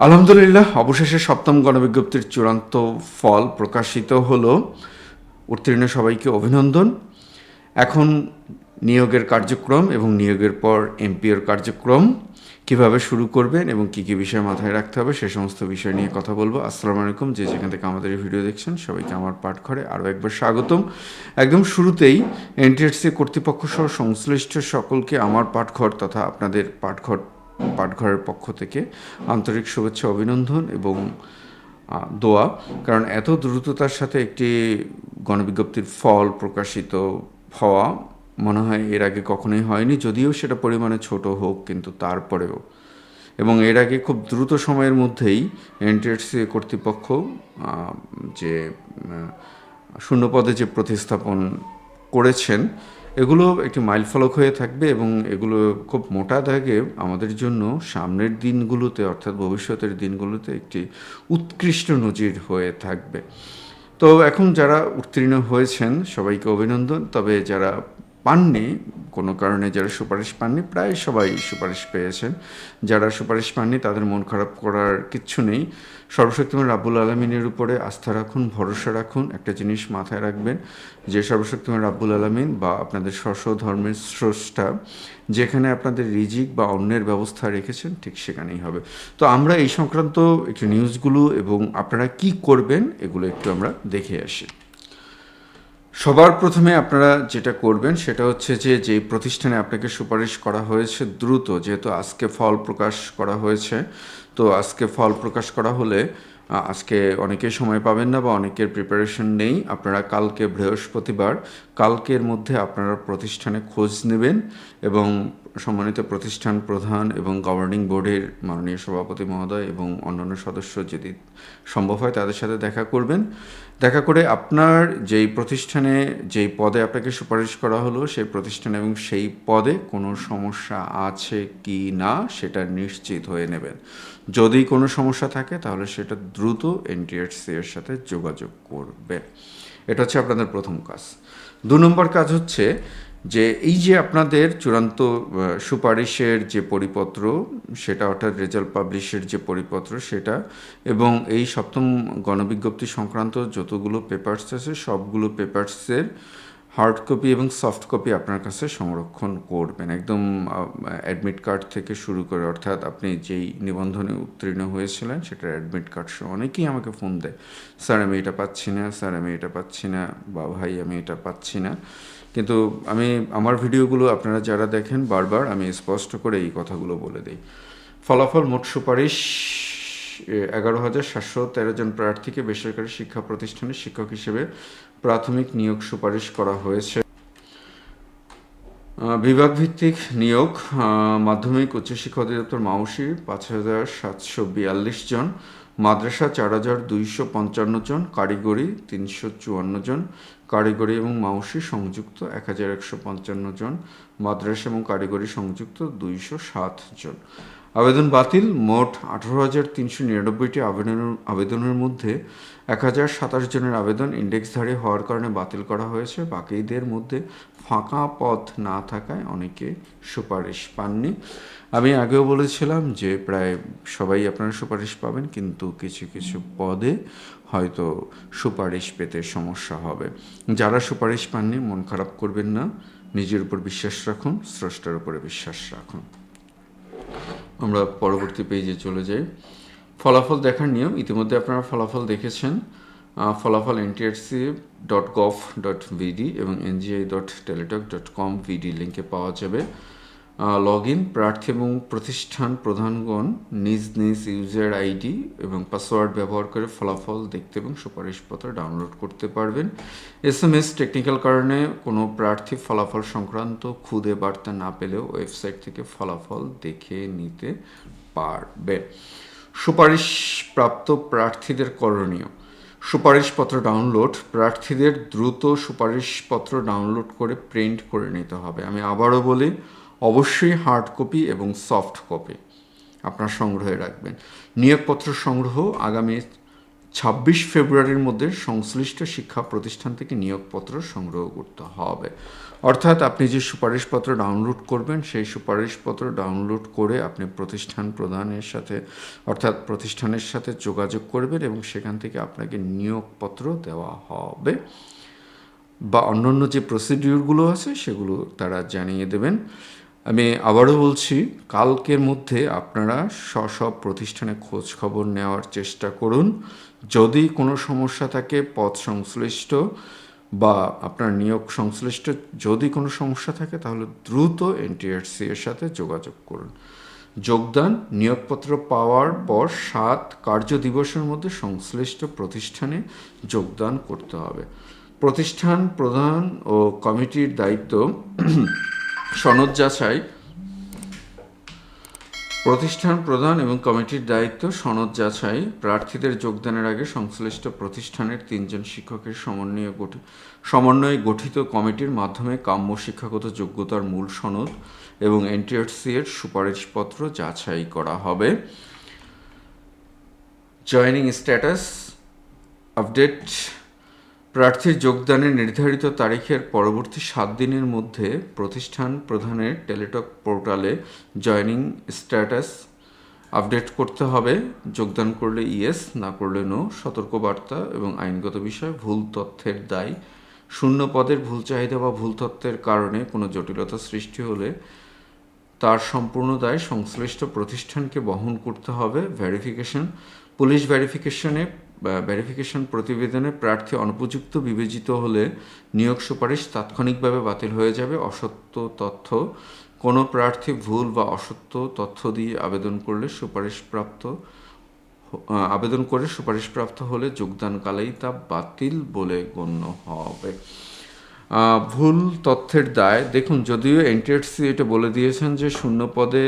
আলহামদুলিল্লাহ, অবশেষে সপ্তম গণবিজ্ঞপ্তির চূড়ান্ত ফল প্রকাশিত হলো। উত্তীর্ণ সবাইকে অভিনন্দন। এখন নিয়োগের কার্যক্রম এবং নিয়োগের পর এমপিওর কার্যক্রম কিভাবে শুরু করবেন এবং কী কী বিষয় মাথায় রাখতে হবে সে সমস্ত বিষয় নিয়ে কথা বলবো। আসসালামু আলাইকুম, যে যেখান থেকে আমাদের এই ভিডিও দেখছেন সবাইকে আমার পাঠঘরে আরও একবার স্বাগতম। একদম শুরুতেই এনটিআরসি কর্তৃপক্ষ সহ সংশ্লিষ্ট সকলকে আমার পাঠঘর তথা আপনাদের পাঠঘরের পক্ষ থেকে আন্তরিক শুভেচ্ছা, অভিনন্দন এবং দোয়া। কারণ এত দ্রুততার সাথে একটি গণবিজ্ঞপ্তির ফল প্রকাশিত হওয়া মনে হয় এর আগে কখনোই হয়নি, যদিও সেটা পরিমাণে ছোট হোক, কিন্তু তারপরেও। এবং এর আগে খুব দ্রুত সময়ের মধ্যেই এনটিআরসি কর্তৃপক্ষ যে শূন্যপদে যে প্রতিস্থাপন করেছেন, এগুলো একটি মাইলফলক হয়ে থাকবে এবং এগুলো খুব মোটা দাগে আমাদের জন্য সামনের দিনগুলোতে অর্থাৎ ভবিষ্যতের দিনগুলোতে একটি উৎকৃষ্ট নজির হয়ে থাকবে। তো এখন যারা উত্তীর্ণ হয়েছেন সবাইকে অভিনন্দন। তবে যারা পাননি, কোনো কারণে যারা সুপারিশ পাননি, প্রায় সবাই সুপারিশ পেয়েছেন। যারা সুপারিশ পাননি তাদের মন খারাপ করার কিচ্ছু নেই। সর্বশক্তিমান রাব্বুল আলমিনের উপরে আস্থা রাখুন, ভরসা রাখুন। একটা জিনিস মাথায় রাখবেন যে সর্বশক্তিমান রাব্বুল আলমিন বা আপনাদের স্ব ধর্মের স্রষ্টা যেখানে আপনাদের রিজিক বা অন্যের ব্যবস্থা রেখেছেন ঠিক সেখানেই হবে। তো আমরা এই সংক্রান্ত একটু নিউজগুলো এবং আপনারা কি করবেন এগুলো একটু আমরা দেখে আসি। সবার প্রথমে আপনারা যেটা করবেন সেটা হচ্ছে যে যেই প্রতিষ্ঠানে আপনাকে সুপারিশ করা হয়েছে দ্রুত, যেহেতু আজকে ফল প্রকাশ করা হয়েছে, তো আজকে ফল প্রকাশ করা হলে আজকে অনেকেই সময় পাবেন না বা অনেকের প্রিপারেশন নেই। আপনারা কালকে বৃহস্পতিবার, কালকের মধ্যে আপনারা প্রতিষ্ঠানে খোঁজ নেবেন এবং সম্মানিত প্রতিষ্ঠান প্রধান এবং গভর্নিং বোর্ডের মাননীয় সভাপতি মহোদয় এবং অন্যান্য সদস্য যদি সম্ভব হয় তাদের সাথে দেখা করবেন। দেখা করে আপনার যেই প্রতিষ্ঠানে যেই পদে আপনাকে সুপারিশ করা হলো সেই প্রতিষ্ঠানে এবং সেই পদে কোনো সমস্যা আছে কি না সেটা নিশ্চিত হয়ে নেবেন। যদি কোনো সমস্যা থাকে তাহলে সেটা দ্রুত এনটিআরসি এর সাথে যোগাযোগ করবেন। এটা হচ্ছে আপনাদের প্রথম কাজ। 2 নম্বর কাজ হচ্ছে যে এই যে আপনাদের চূড়ান্ত সুপারিশের যে পরিপত্র সেটা, অর্থাৎ রেজাল্ট পাবলিশের যে পরিপত্র সেটা, এবং এই সপ্তম গণবিজ্ঞপ্তি সংক্রান্ত যতগুলো পেপারস আছে সবগুলো পেপারসের হার্ড কপি এবং সফট কপি আপনার কাছে সংরক্ষণ করবেন। একদম অ্যাডমিট কার্ড থেকে শুরু করে, অর্থাৎ আপনি যেই নিবন্ধনে উত্তীর্ণ হয়েছিলেন সেটার অ্যাডমিট কার্ড সহ। অনেকেই আমাকে ফোন দেয়, স্যার আমি এটা পাচ্ছি না, স্যার আমি এটা পাচ্ছি না, বা ভাই আমি এটা পাচ্ছি না। কিন্তু আমি আমার ভিডিওগুলো আপনারা যারা দেখেন বারবার আমি স্পষ্ট করে এই কথাগুলো বলে দিই। ফলাফল: মোট সুপারিশ 11,713 জন প্রার্থীকে বেসরকারি শিক্ষা প্রতিষ্ঠানে শিক্ষক হিসেবে প্রাথমিক নিয়োগ সুপারিশ করা হয়েছে। বিভাগভিত্তিক নিয়োগ: মাধ্যমিক উচ্চশিক্ষা অধিদপ্তর মাউসি 5,742 জন, মাদ্রাসা 4,255 জন, কারিগরি 354 জন, কারিগরি এবং মাউসি সংযুক্ত 1,155 জন, মাদ্রাসা এবং কারিগরি সংযুক্ত 207 জন। আবেদন বাতিল: মোট 18,399টি আবেদনের মধ্যে 1,027 জনের আবেদন ইন্ডেক্সধারী হওয়ার কারণে বাতিল করা হয়েছে। বাকিদের মধ্যে ফাঁকা পদ না থাকায় অনেকে সুপারিশ পাননি। আমি আগেও বলেছিলাম যে প্রায় সবাই আপনারা সুপারিশ পাবেন, কিন্তু কিছু কিছু পদে হয়তো সুপারিশ পেতে সমস্যা হবে। যারা সুপারিশ পাননি মন খারাপ করবেন না, নিজের উপর বিশ্বাস রাখুন, স্রষ্টার উপরে বিশ্বাস রাখুন। আমরা পরবর্তী পেজে চলে যাই। ফলাফল দেখার নিয়ম: ইতিমধ্যে আপনারা ফলাফল দেখেছেন। ফলাফল ntrc.gov.vd এবং ngi.teletalk.com ভিডি লিঙ্কে পাওয়া যাবে। লগ ইন: প্রার্থী এবং প্রতিষ্ঠান প্রধানগণ নিজ নিজ ইউজার আইডি এবং পাসওয়ার্ড ব্যবহার করে ফলাফল দেখতে এবং সুপারিশপত্র ডাউনলোড করতে পারবেন। SMS: টেকনিক্যাল কারণে কোনো প্রার্থী ফলাফল সংক্রান্ত খুদে বার্তা না পেলেও ওয়েবসাইট থেকে ফলাফল দেখে নিতে পারবে। সুপারিশপ্রাপ্ত প্রার্থীদের করণীয়: সুপারিশপত্র ডাউনলোড: প্রার্থীদের দ্রুত সুপারিশপত্র ডাউনলোড করে প্রিন্ট করে নিতে হবে। আমি আবারও বলি, অবশ্যই হার্ড কপি এবং সফট কপি আপনার সংগ্রহে রাখবেন। নিয়োগপত্র সংগ্রহ: আগামী 26 ফেব্রুয়ারির মধ্যে সংশ্লিষ্ট শিক্ষা প্রতিষ্ঠান থেকে নিয়োগপত্র সংগ্রহ করতে হবে। অর্থাৎ আপনি যে সুপারিশপত্র ডাউনলোড করবেন, সেই সুপারিশপত্র ডাউনলোড করে আপনি প্রতিষ্ঠান প্রধানের সাথে অর্থাৎ প্রতিষ্ঠানের সাথে যোগাযোগ করবেন এবং সেখান থেকে আপনাকে নিয়োগপত্র দেওয়া হবে বা অন্যান্য যে প্রসিডিউরগুলো আছে সেগুলো তারা জানিয়ে দেবেন। আমি আবারও বলছি, কালকের মধ্যে আপনারা সব প্রতিষ্ঠানে খোঁজ খবর নেওয়ার চেষ্টা করুন। যদি কোনো সমস্যা থাকে পদ সংশ্লিষ্ট বা আপনার নিয়োগ সংশ্লিষ্ট যদি কোনো সমস্যা থাকে তাহলে দ্রুত এনটিআরসি এর সাথে যোগাযোগ করুন। যোগদান নিয়োগপত্র পাওয়ার পর 7 কার্য দিবসের মধ্যে সংশ্লিষ্ট প্রতিষ্ঠানে যোগদান করতে হবে। প্রতিষ্ঠান প্রধান ও কমিটির দায়িত্ব সনদ যাচাই। প্রতিষ্ঠান প্রধান এবং কমিটির দায়িত্ব সনদ যাচাই। প্রার্থীদের যোগদানের আগে সংশ্লিষ্ট প্রতিষ্ঠানের 3 জন শিক্ষকের সমন্বয়ে গঠিত কমিটির মাধ্যমে কাম্য শিক্ষাগত যোগ্যতার মূল সনদ এবং এনটিআরসি এর সুপারিশপত্র যাচাই করা হবে। Joining status update. প্রার্থীর যোগদানের নির্ধারিত তারিখের পরবর্তী 7 দিনের মধ্যে প্রতিষ্ঠান প্রধানের টেলিটক পোর্টালে জয়েনিং স্ট্যাটাস আপডেট করতে হবে। যোগদান করলে ইয়েস, না করলে নো। সতর্কবার্তা এবং আইনগত বিষয়। ভুল তথ্যের দায়। শূন্য পদের ভুল চাহিদা বা ভুল তথ্যের কারণে কোনো জটিলতা সৃষ্টি হলে তার সম্পূর্ণ দায় সংশ্লিষ্ট প্রতিষ্ঠানকে বহন করতে হবে। ভেরিফিকেশন। পুলিশ ভেরিফিকেশন প্রতিবেদনে প্রার্থী অনুপযুক্ত বিবেচিত হলে নিয়োগ সুপারিশ তাৎক্ষণিকভাবে বাতিল হয়ে যাবে। অসত্য তথ্য। কোনো প্রার্থী ভুল বা অসত্য তথ্য দিয়ে আবেদন করে সুপারিশপ্রাপ্ত হলে যোগদানকালেই তা বাতিল বলে গণ্য হবে। ভুল তথ্যের দায়। দেখুন, যদিও এনটিআরসি এটা বলে দিয়েছেন যে শূন্য পদে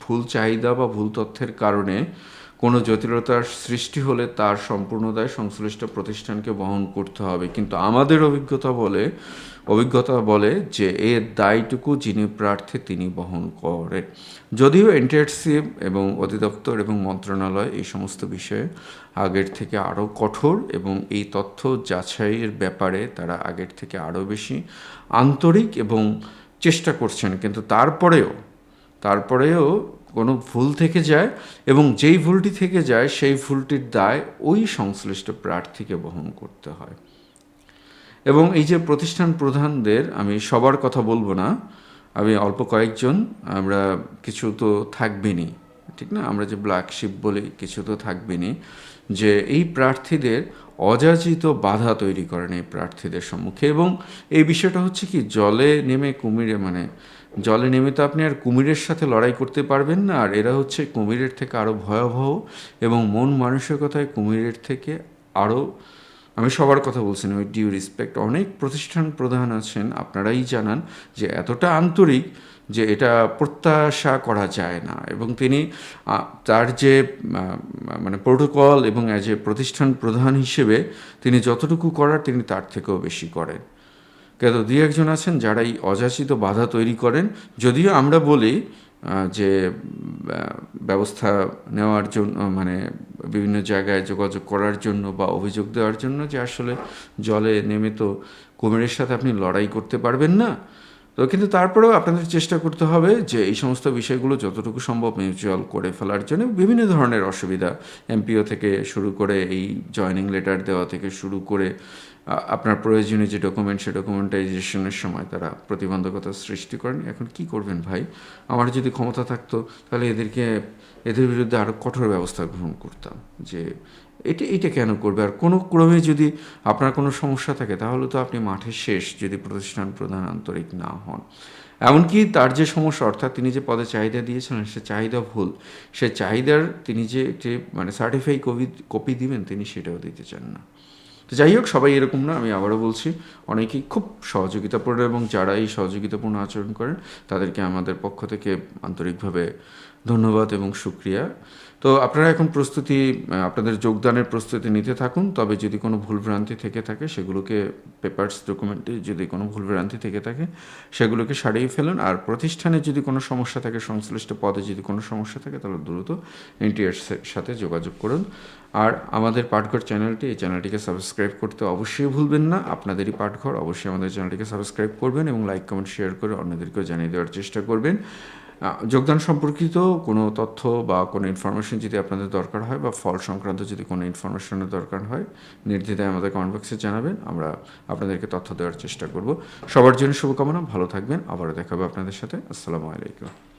ভুল চাহিদা বা ভুল তথ্যের কারণে কোনো জটিলতার সৃষ্টি হলে তার সম্পূর্ণ দায় সংশ্লিষ্ট প্রতিষ্ঠানকে বহন করতে হবে, কিন্তু আমাদের অভিজ্ঞতা বলে যে এর দায়টুকু যিনি প্রার্থী তিনি বহন করেন। যদিও এনটিআরসি এবং অধিদপ্তর এবং মন্ত্রণালয় এই সমস্ত বিষয়ে আগের থেকে আরও কঠোর এবং এই তথ্য যাচাইয়ের ব্যাপারে তারা আগের থেকে আরও বেশি আন্তরিক এবং চেষ্টা করছেন, কিন্তু তারপরেও কোনো ভুল থেকে যায় এবং যেই ভুলটি থেকে যায় সেই ভুলটির দায় ওই সংশ্লিষ্ট প্রার্থীকে বহন করতে হয়। এবং এই যে প্রতিষ্ঠান প্রধানদের, আমি সবার কথা বলবো না, আমি অল্প কয়েকজন, আমরা কিছু তো থাকবেনই, ঠিক না? আমরা যে ব্ল্যাক শিপ বলি, কিছু তো থাকবেনই যে এই প্রার্থীদের অযাচিত বাধা তৈরি করেন এই প্রার্থীদের সম্মুখে। এবং এই বিষয়টা হচ্ছে কি, জলে নেমে তো আপনি আর কুমিরের সাথে লড়াই করতে পারবেন না। আর এরা হচ্ছে কুমিরের থেকে আরও ভয়াবহ এবং মন মানসিকতায় কুমিরের থেকে আরও, আমি সবার কথা বলছি না, ওই ডিউ রেসপেক্ট, অনেক প্রতিষ্ঠান প্রধান আছেন, আপনারাই জানান যে এতটা আন্তরিক যে এটা প্রত্যাশা করা যায় না। এবং তিনি তার যে মানে প্রোটোকল এবং অ্যাজ এ প্রতিষ্ঠান প্রধান হিসেবে তিনি যতটুকু করার তিনি তার থেকেও বেশি করেন। কিন্তু দুই একজন আছেন যারা এই অযাচিত বাধা তৈরি করেন। যদিও আমরা বলি যে ব্যবস্থা নেওয়ার জন্য, মানে বিভিন্ন জায়গায় যোগাযোগ করার জন্য বা অভিযোগ দেওয়ার জন্য, যে আসলে জলে নেমে তো কুমিরের সাথে আপনি লড়াই করতে পারবেন না। তো কিন্তু তারপরেও আপনাদের চেষ্টা করতে হবে যে এই সমস্ত বিষয়গুলো যতটুকু সম্ভব মিউচুয়াল করে ফেলার জন্য। বিভিন্ন ধরনের অসুবিধা, এমপিও থেকে শুরু করে এই জয়েনিং লেটার দেওয়া থেকে শুরু করে আপনার প্রয়োজনীয় যে ডকুমেন্ট, সে ডকুমেন্টাইজেশনের সময় তারা প্রতিবন্ধকতা সৃষ্টি করেন। এখন কি করবেন ভাই? আমার যদি ক্ষমতা থাকতো তাহলে এদের বিরুদ্ধে আরও কঠোর ব্যবস্থা গ্রহণ করতাম, যে এটা কেন করবে। আর কোনো ক্রমে যদি আপনার কোনো সমস্যা থাকে তাহলে তো আপনি মাঠে শেষ, যদি প্রতিষ্ঠান প্রধান আন্তরিক না হন। এমনকি তার যে সমস্যা, অর্থাৎ তিনি যে পদে চাহিদা দিয়েছিলেন সে চাহিদা ভুল, সে চাহিদার তিনি যে একটি মানে সার্টিফাই কপি দিবেন তিনি সেটাও দিতে চান না। তো যাই হোক, সবাই এরকম না, আমি আবারও বলছি, অনেকেই খুব সহযোগিতাপূর্ণ এবং যারা এই সহযোগিতাপূর্ণ আচরণ করেন তাদেরকে আমাদের পক্ষ থেকে আন্তরিকভাবে ধন্যবাদ এবং শুকরিয়া। তো আপনারা এখন প্রস্তুতি আপনাদের যোগদানের প্রস্তুতি নিতে থাকুন। তবে যদি কোনো ভুলভ্রান্তি থেকে থাকে সেগুলোকে পেপারস ডকুমেন্টে যদি কোনো ভুলভ্রান্তি থেকে থাকে সেগুলোকে সারিয়ে ফেলুন। আর প্রতিষ্ঠানে যদি কোনো সমস্যা থাকে, সংশ্লিষ্ট পদে যদি কোনো সমস্যা থাকে তাহলে দ্রুত এনটিআর সাথে যোগাযোগ করুন। আর আমাদের পাঠঘর চ্যানেলটি, এই চ্যানেলটিকে সাবস্ক্রাইব করতে অবশ্যই ভুলবেন না। আপনাদেরই পাঠঘর, অবশ্যই আমাদের চ্যানেলটিকে সাবস্ক্রাইব করবেন এবং লাইক কমেন্ট শেয়ার করে অন্যদেরকেও জানিয়ে দেওয়ার চেষ্টা করবেন। যোগদান সম্পর্কিত কোনো তথ্য বা কোনো ইনফরমেশন যদি আপনাদের দরকার হয় বা ফল সংক্রান্ত যদি কোনো ইনফরমেশনের দরকার হয়, নির্দ্বিধায় আমাদের কমেন্ট বক্সে জানাবেন, আমরা আপনাদেরকে তথ্য দেওয়ার চেষ্টা করব। সবার জন্য শুভকামনা, ভালো থাকবেন, আবারও দেখা হবে আপনাদের সাথে। আসসালামু আলাইকুম।